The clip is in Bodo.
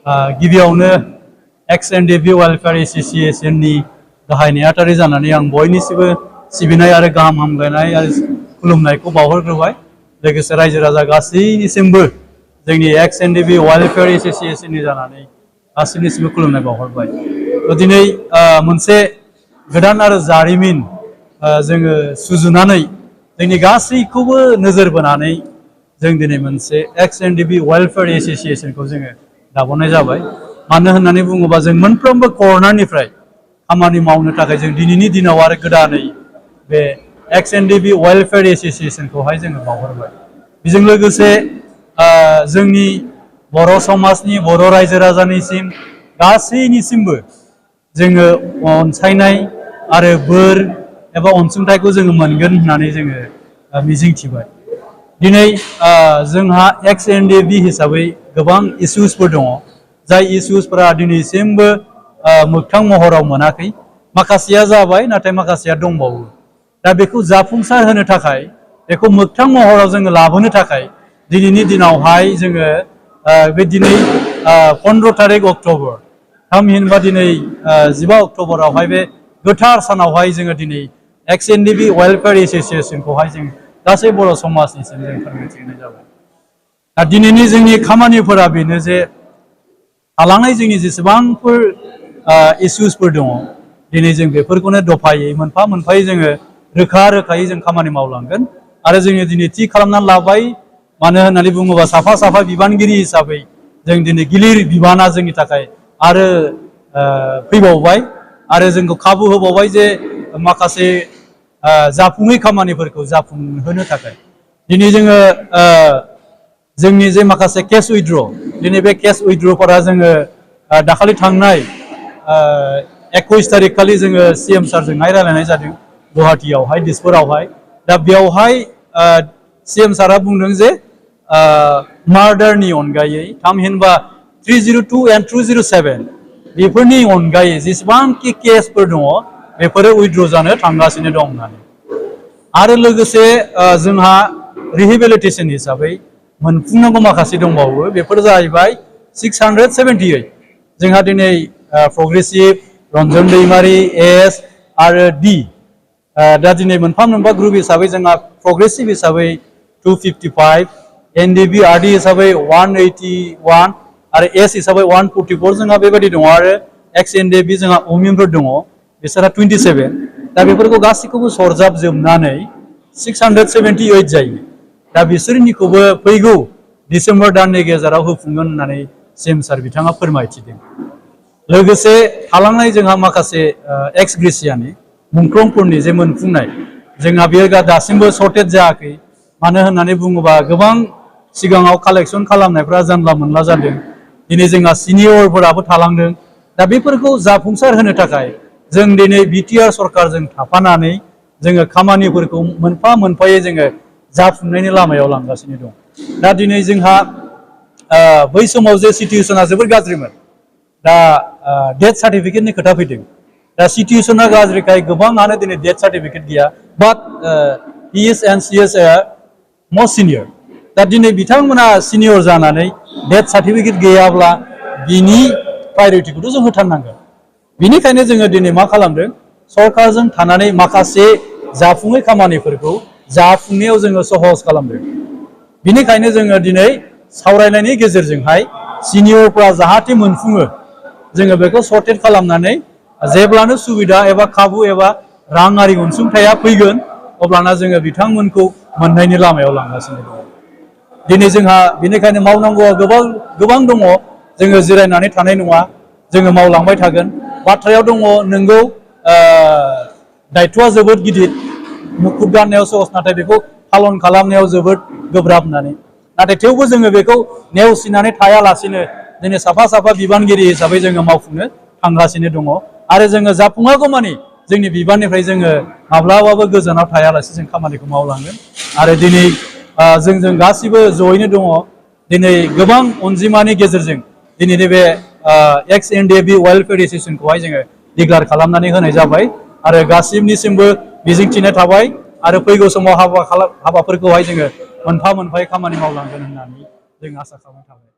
गिबियावनो एक्स एनडीएफबी वेलफेयर एसोसिएशन नि गाहाय नेहाथारि जानानै आं बयनिसिबो सिबिनाय आरो गाहाम हामलायनाय आरो खुलुमनायखौ बावहरग्रोबाय। लोगोसे रायजो राजा गासैनिसिमबो जोंनि एक्स एनडीएफबी वेलफेयर एसोसिएशन नि जानानै गासैनिसिमबो खुलुमनाय बावहरबाय। दिनै मोनसे गोदान आरो जारिमिन जोङो सुजुनानै जोंनि गासैखौबो नोजोर बोनानै जों दिनै मोनसे एक्स एनडीएफबी वेलफेयर एसोसिएशन खौ जोङो दाबनाय जाबाय। मानो होननानै बुङोबा जों मोनफ्रोमबो कर्नारनिफ्राय खामानि मावनो थाखाय जों दिनैनि दिनाव आरो गोदानै बे एक्स एनडीएफबी वेलफेयर एसोसिएशन खौहाय जोङो बावहरबाय। बेजों लोगोसे जोंनि बर' समाजनि बर' रायजो राजानिसिम गासैनिसिमबो जोङो अनसायनाय आरो बोर एबा अनसुंथाइखौ जोङो मोनगोन होननानै जोङो मिजिंथिबाय। दिनै जोंहा एक्स एनडीएफबी हिसाबै गोबां इस्युसफोर दङ, जाय इस्युसफोरा दिनैसिमबो मोगथां महराव मोनाखै। माखासेया जाबाय, नाथाय माखासेया दंबावो। दा बेखौ जाफुंसार होनो थाखाय, बेखौ मोगथां महराव जोङो लाबोनो थाखाय दिनैनि दिनावहाय जोङो बे दिनै 15 तारिख अक्ट'बर, थामहिनबा दिनै 15 अक्ट'बरावहाय बे गोथार सानावहाय जोङो दिनै एक्स एनडीएफबी वेलफेयर एसोसिएशन खौहाय जों गासै बर' समाजनिसिम जों फोरमायथिनाय जाबाय। दा दिनैनि जोंनि खामानिफोरा बेनो जे थालांनाय जोंनि जेसेबांफोर इस्युसफोर दङ, दिनै जों बेफोरखौनो दफायै मोनफा मोनफायै जोङो रोखा रोखायै जों खामानि मावलांगोन। आरो जोङो दिनै थि खालामनानै लाबाय, मानो होननानै बुङोबा साफा साफा बिबानगिरि हिसाबै जों दिनै गिलिर बिबाना जोंनि थाखाय आरो फैबावबाय आरो जोंखौ खाबु होबावबाय जे माखासे जाफुङै खामानिफोरखौ जाफुंहोनो थाखाय। दिनै जोङो जोंनि जे माखासे केस उइथड्र, दिनै बे केस उइथड्रफोरा जोङो दाखालि थांनाय 21 तारिख खालि जोङो सीएम सारजोंहाय रायलायनाय जादों गुवाहाटीयावहाय, दिसपुरावहाय। दा बेयावहाय सीएम सारा बुंदों जे मार्डारनि अनगायै, थामहिनबा 302 एन्ड 207 बेफोरनि अनगायै जेसेबांखि केसफोर दङ बेफोरो उइथड्र जानो थांगासिनो दं होननानै। आरो लोगोसे जोंहा रिहेबिलिटेसन हिसाबै मोनफुंनांगौ माखासे दंबावो। बेफोर जाहैबाय 678। जोंहा दिनै प्रग्रेसिभ, रन्जन दैमारि, एस आरो डि, दा दिनै मोनफा मोनफा ग्रुप हिसाबै जोंहा प्रग्रेसिभ हिसाबै 255, एनडीएफबी आरडी हिसाबै 181 आरो एस हिसाबै 144 जोंहा बेबायदि दङ। आरो एक्स एनडीएफबी जोंहा अमिनफोर दङ, बिसोरहा 27। दा बेफोरखौ गासैखौबो सरजाबजोबनानै 678 जायो। दा बिसोरनिखौबो फैगौ डिसेम्बर दाननि गेजेराव होफुंगोन होननानै सीएम सार बिथाङा फोरमायथिदों। लोगोसे थालांनाय जोंहा माखासे एक्स ग्रेसियानि मुंख्लंफोरनि जे मोनफुंनाय, जोंहा बेयो दासिमबो सर्टेज जायाखै। मानो होननानै बुङोबा गोबां सिगाङाव कालेक्सन खालामनायफ्रा जानला मोनला जादों। दिनै जोंहा सिनियरफोराबो थालांदों। दा बेफोरखौ जाफुंसार होनो थाखाय जों दिनै बिटिआर सरकारजों थाफानानै जोङो खामानिफोरखौ मोनफा मोनफायै जोङो जाफुंनायनि लामायाव लांगासिनो दं। दा दिनै जोंहा बै समाव जे सिटुएसना जोबोर गाज्रिमोन। दा डेथ सार्टिफिकेटनि खोथा फैदों। दा सिटुएसना गाज्रिखाय गोबाङानो दिनै डेथ सार्टिफिकेट गैया। But he is and she is must senior. दा दिनै बिथांमोना सिनियर जानानै डेथ सार्टिफिकेट गैयाब्ला बिनि प्रायरिटिखौथ' जों होथारनांगोन। बिनिखायनो जोङो दिनै मा खालामदों, सरकारजों थानानै माखासे जाफुङै खामानिफोरखौ जाफुंनायाव जोङो सहज खालामदों। बिनिखायनो जोङो दिनै सावरायनायनि गेजेरजोंहाय सिनियरफ्रा जाहाथे मोनफुङो, जोङो बेखौ सर्टेट खालामनानै जेब्लानो सुबिदा एबा खाबु एबा राङारि अनसुंथाया फैगोन, अब्लाना जोङो बिथांमोनखौ मोननायनि लामायाव लांगासिनो दङ। दिनै जोंहा बेनिखायनो मावनांगौआ गोबां दङ। जोङो जिरायनानै थानाय नङा, जोङो मावलांबाय थागोन। बाथ्रायाव दङ, नोंगौ दायथ'आ जोबोद गिदिर, मुखुब गाननायाव सहज, नाथाय बेखौ पालन खालामनायाव जोबोद गोब्राब होननानै। नाथाय थेवबो जोङो बेखौ नेवसिनानै थायालासेनो दिनै साफा साफा बिबानगिरि हिसाबै जोङो मावफुंनो थांगासिनो दङ। आरो जोङो जाफुङागौ मानि जोंनि बिबाननिफ्राय जोङो माब्लाबाबो गोजानाव थायालासे जों खामानिखौ मावलांगोन। आरो दिनै जों गासिबो जयैनो दङ। दिनै गोबां अनजिमानि गेजेरजों दिनैनि बे एक्स एनडीएफबी वेलफेयर एसोसिएशनखौहाय जोङो डिक्लेयार खालामनानै होनाय जाबाय। आरो गासिबनिसिमबो मिजिंथिनाय थाबाय। आरो फैगौ समाव हाबाफोरखौहाय जोङो मोनफा मोनफायै खामानि मावलांगोन होननानै जों आसा खालामनाय थाबाय।